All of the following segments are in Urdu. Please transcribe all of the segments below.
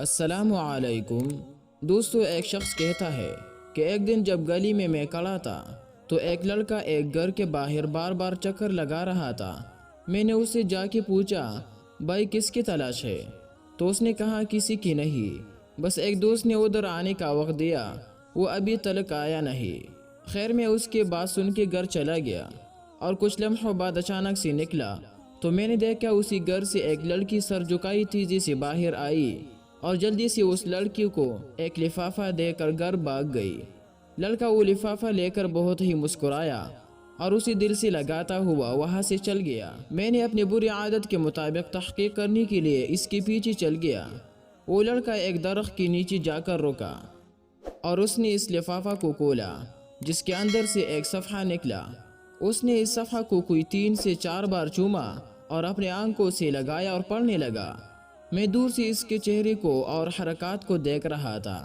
السلام علیکم دوستو، ایک شخص کہتا ہے کہ ایک دن جب گلی میں کھڑا تھا تو ایک لڑکا ایک گھر کے باہر بار بار چکر لگا رہا تھا۔ میں نے اسے جا کے پوچھا، بھائی کس کی تلاش ہے؟ تو اس نے کہا کسی کی نہیں، بس ایک دوست نے ادھر آنے کا وقت دیا، وہ ابھی تلک آیا نہیں۔ خیر میں اس کے بات سن کے گھر چلا گیا اور کچھ لمحوں بعد اچانک سے نکلا تو میں نے دیکھا اسی گھر سے ایک لڑکی سر جھکائی تیزی سے باہر آئی اور جلدی سے اس لڑکی کو ایک لفافہ دے کر گھر بھاگ گئی۔ لڑکا وہ لفافہ لے کر بہت ہی مسکرایا اور اسی دل سے لگاتا ہوا وہاں سے چل گیا۔ میں نے اپنی بری عادت کے مطابق تحقیق کرنے کے لیے اس کے پیچھے چل گیا۔ وہ لڑکا ایک درخت کے نیچے جا کر رکا اور اس نے اس لفافہ کو کھولا جس کے اندر سے ایک صفحہ نکلا۔ اس نے اس صفحہ کو کوئی 3 سے 4 بار چوما اور اپنے آنکھوں سے لگایا اور پڑھنے لگا۔ میں دور سے اس کے چہرے کو اور حرکات کو دیکھ رہا تھا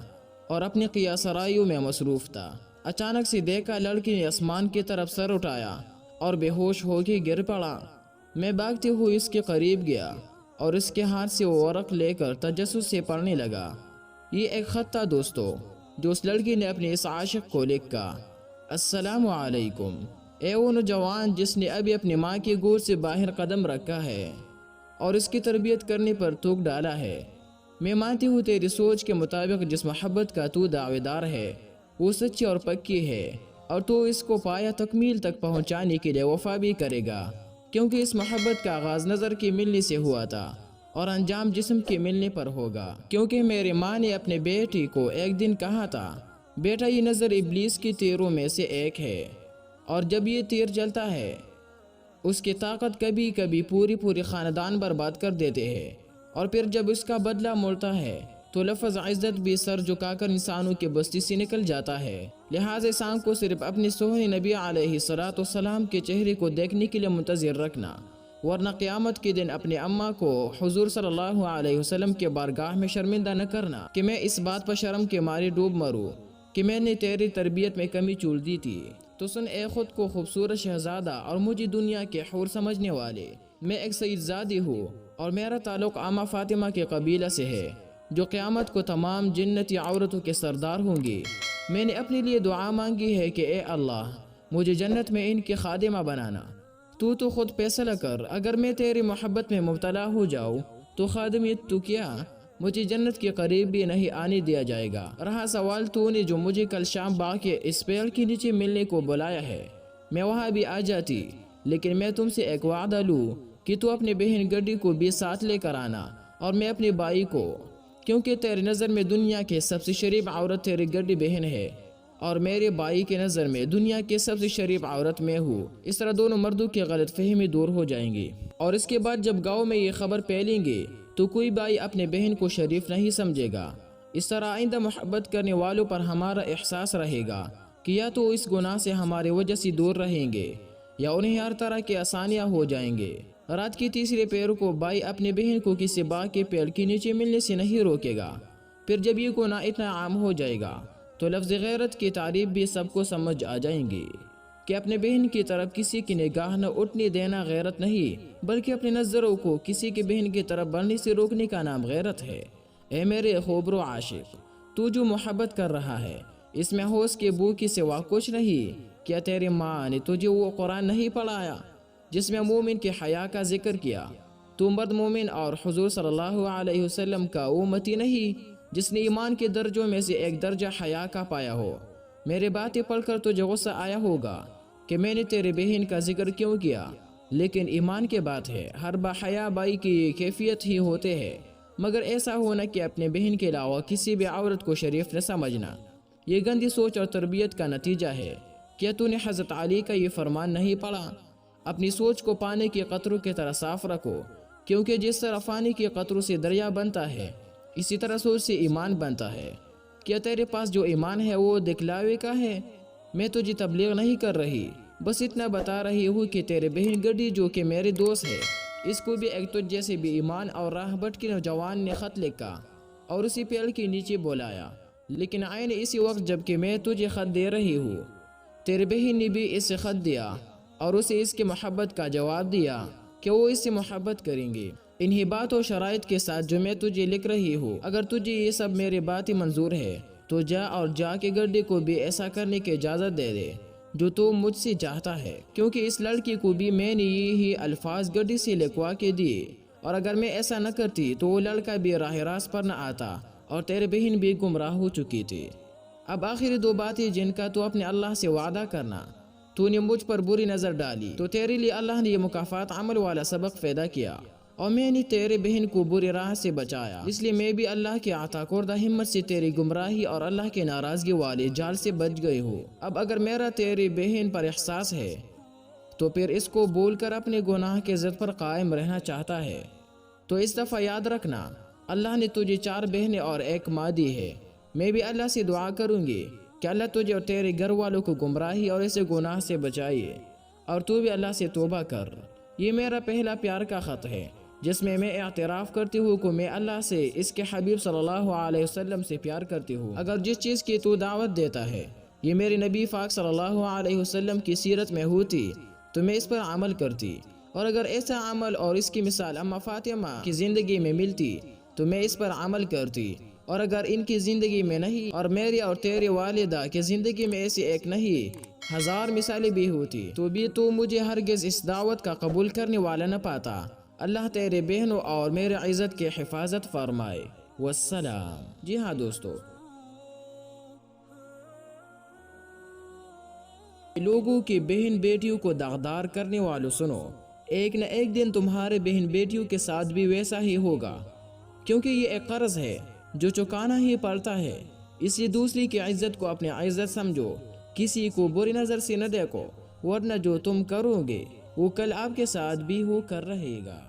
اور اپنی قیاس آرائیوں میں مصروف تھا۔ اچانک سے دیکھا لڑکی نے آسمان کی طرف سر اٹھایا اور بے ہوش ہو کے گر پڑا۔ میں بھاگتے ہوئے اس کے قریب گیا اور اس کے ہاتھ سے وہ ورق لے کر تجسس سے پڑھنے لگا۔ یہ ایک خط تھا دوستو جو اس لڑکی نے اپنے اس عاشق کو لکھا۔ السلام علیکم، اے وہ نوجوان جس نے ابھی اپنی ماں کی گود سے باہر قدم رکھا ہے اور اس کی تربیت کرنے پر تھوک ڈالا ہے۔ میں مانتی ہوں تیری سوچ کے مطابق جس محبت کا تو دعوے دار ہے وہ سچی اور پکی ہے، اور تو اس کو پایا تکمیل تک پہنچانے کے لیے وفا بھی کرے گا، کیونکہ اس محبت کا آغاز نظر کے ملنے سے ہوا تھا اور انجام جسم کے ملنے پر ہوگا۔ کیونکہ میری ماں نے اپنے بیٹی کو ایک دن کہا تھا، بیٹا یہ نظر ابلیس کی تیروں میں سے ایک ہے، اور جب یہ تیر جلتا ہے اس کی طاقت کبھی کبھی پوری خاندان برباد کر دیتے ہیں، اور پھر جب اس کا بدلہ مڑتا ہے تو لفظ عزت بھی سر جھکا کر انسانوں کی بستی سے نکل جاتا ہے۔ لہٰذا انسان کو صرف اپنے سوہنی نبی علیہ السلام کے چہرے کو دیکھنے کے لیے منتظر رکھنا، ورنہ قیامت کے دن اپنی اماں کو حضور صلی اللہ علیہ وسلم کے بارگاہ میں شرمندہ نہ کرنا کہ میں اس بات پر شرم کے مارے ڈوب مروں کہ میں نے تیری تربیت میں کمی چول دی تھی۔ تو سن اے خود کو خوبصورت شہزادہ اور مجھے دنیا کے حور سمجھنے والے، میں ایک سید زادی ہوں اور میرا تعلق عامہ فاطمہ کے قبیلہ سے ہے جو قیامت کو تمام جنتی عورتوں کے سردار ہوں گی۔ میں نے اپنے لیے دعا مانگی ہے کہ اے اللہ مجھے جنت میں ان کی خادمہ بنانا۔ تو خود فیصلہ کر، اگر میں تیری محبت میں مبتلا ہو جاؤں تو خادمیت تو کیا مجھے جنت کے قریب بھی نہیں آنے دیا جائے گا۔ رہا سوال تو نے جو مجھے کل شام باغ کے اس پیڑ کے نیچے ملنے کو بلایا ہے، میں وہاں بھی آ جاتی، لیکن میں تم سے ایک وعدہ لوں کہ تو اپنے بہن گڈی کو بھی ساتھ لے کر آنا اور میں اپنے بھائی کو، کیونکہ تیری نظر میں دنیا کے سب سے شریف عورت تیری گڈی بہن ہے اور میرے بھائی کے نظر میں دنیا کے سب سے شریف عورت میں ہوں۔ اس طرح دونوں مردوں کی غلط فہمی دور ہو جائیں گی، اور اس کے بعد جب گاؤں میں یہ خبر پھیلیں گے تو کوئی بھائی اپنے بہن کو شریف نہیں سمجھے گا۔ اس طرح آئندہ محبت کرنے والوں پر ہمارا احساس رہے گا کہ یا تو اس گناہ سے ہمارے وجہ سے دور رہیں گے یا انہیں ہر طرح کی آسانیاں ہو جائیں گے۔ رات کی تیسرے پہر کو بھائی اپنے بہن کو کسی باغ کے پیڑ کے نیچے ملنے سے نہیں روکے گا۔ پھر جب یہ گناہ اتنا عام ہو جائے گا تو لفظ غیرت کی تعریف بھی سب کو سمجھ آ جائیں گی کہ اپنے بہن کی طرف کسی کی نگاہ نہ اٹھنے دینا غیرت نہیں، بلکہ اپنے نظروں کو کسی کی بہن کی طرف بڑھنے سے روکنے کا نام غیرت ہے۔ اے میرے خوبرو عاشق، تو جو محبت کر رہا ہے اس میں ہوش کے بو کے سوا کچھ نہیں۔ کیا تیری ماں نے تجھے وہ قرآن نہیں پڑھایا جس میں مومن کے حیا کا ذکر کیا؟ تو مرد مومن اور حضور صلی اللہ علیہ وسلم کا امتی نہیں جس نے ایمان کے درجوں میں سے ایک درجہ حیا کا پایا ہو؟ میرے باتیں پڑھ کر تجھے غصہ آیا ہوگا کہ میں نے تیرے بہن کا ذکر کیوں کیا، لیکن ایمان کی بات ہے، ہر باحیا بھائی کی یہ کیفیت ہی ہوتے ہیں، مگر ایسا ہونا کہ اپنے بہن کے علاوہ کسی بھی عورت کو شریف نہ سمجھنا، یہ گندی سوچ اور تربیت کا نتیجہ ہے۔ کیا تو نے حضرت علی کا یہ فرمان نہیں پڑھا؟ اپنی سوچ کو پانی کے قطروں کی طرح صاف رکھو، کیونکہ جس طرح پانی کے قطروں سے دریا بنتا ہے اسی طرح سوچ سے ایمان بنتا ہے۔ کیا تیرے پاس جو ایمان ہے وہ دکھلاوے کا ہے؟ میں تجھے تبلیغ نہیں کر رہی، بس اتنا بتا رہی ہوں کہ تیرے بہن گڈی جو کہ میرے دوست ہے، اس کو بھی ایک تجھ جیسے بھی ایمان اور راہ بٹ کے نوجوان نے خط لکھا اور اسی پیڑ کے نیچے بلایا، لیکن عین اسی وقت جب کہ میں تجھے خط دے رہی ہوں تیرے بہن نے بھی اسے خط دیا اور اسے اس کی محبت کا جواب دیا کہ وہ اس سے محبت کریں گے۔ انہی بات و شرائط کے ساتھ جو میں تجھے لکھ رہی ہوں، اگر تجھے یہ سب میری باتیں منظور ہے تو جا اور جا کے گڈی کو بھی ایسا کرنے کی اجازت دے دے جو تو مجھ سے چاہتا ہے، کیونکہ اس لڑکی کو بھی میں نے یہی الفاظ گڈی سے لکھوا کے دیے، اور اگر میں ایسا نہ کرتی تو وہ لڑکا بھی راہ راست پر نہ آتا اور تیرے بہن بھی گمراہ ہو چکی تھی۔ اب آخری دو باتیں جن کا تو اپنے اللہ سے وعدہ کرنا، تو نے مجھ پر بری نظر ڈالی تو تیرے لیے اللہ نے یہ مکافات عمل والا سبق پیدا کیا، اور میں نے تیرے بہن کو بری راہ سے بچایا، اس لیے میں بھی اللہ کے عطا کردہ ہمت سے تیری گمراہی اور اللہ کے ناراضگی والے جال سے بچ گئی ہوں۔ اب اگر میرا تیری بہن پر احساس ہے تو پھر اس کو بول کر اپنے گناہ کے ضد پر قائم رہنا چاہتا ہے، تو اس دفعہ یاد رکھنا اللہ نے تجھے 4 بہنیں اور 1 ماں دی ہے۔ میں بھی اللہ سے دعا کروں گی کہ اللہ تجھے اور تیرے گھر والوں کو گمراہی اور اسے گناہ سے بچائے، اور تو بھی اللہ سے توبہ کر۔ یہ میرا پہلا پیار کا خط ہے جس میں اعتراف کرتی ہوں کہ میں اللہ سے، اس کے حبیب صلی اللہ علیہ وسلم سے پیار کرتی ہوں۔ اگر جس چیز کی تو دعوت دیتا ہے یہ میرے نبی پاک صلی اللہ علیہ وسلم کی سیرت میں ہوتی تو میں اس پر عمل کرتی، اور اگر ایسا عمل اور اس کی مثال اما فاطمہ کی زندگی میں ملتی تو میں اس پر عمل کرتی، اور اگر ان کی زندگی میں نہیں اور میری اور تیرے والدہ کی زندگی میں ایسی ایک نہیں 1000 مثالیں بھی ہوتی تو بھی تو مجھے ہرگز اس دعوت کا قبول کرنے والا نہ پاتا۔ اللہ تیرے بہنوں اور میرے عزت کی حفاظت فرمائے۔ والسلام۔ جی ہاں دوستو، لوگوں کی بہن بیٹیوں کو داغدار کرنے والوں سنو، ایک نہ ایک دن تمہارے بہن بیٹیوں کے ساتھ بھی ویسا ہی ہوگا، کیونکہ یہ ایک قرض ہے جو چکانا ہی پڑتا ہے۔ اس لیے دوسری کی عزت کو اپنی عزت سمجھو، کسی کو بری نظر سے نہ دیکھو، ورنہ جو تم کرو گے وہ کل آپ کے ساتھ بھی ہو کر رہے گا۔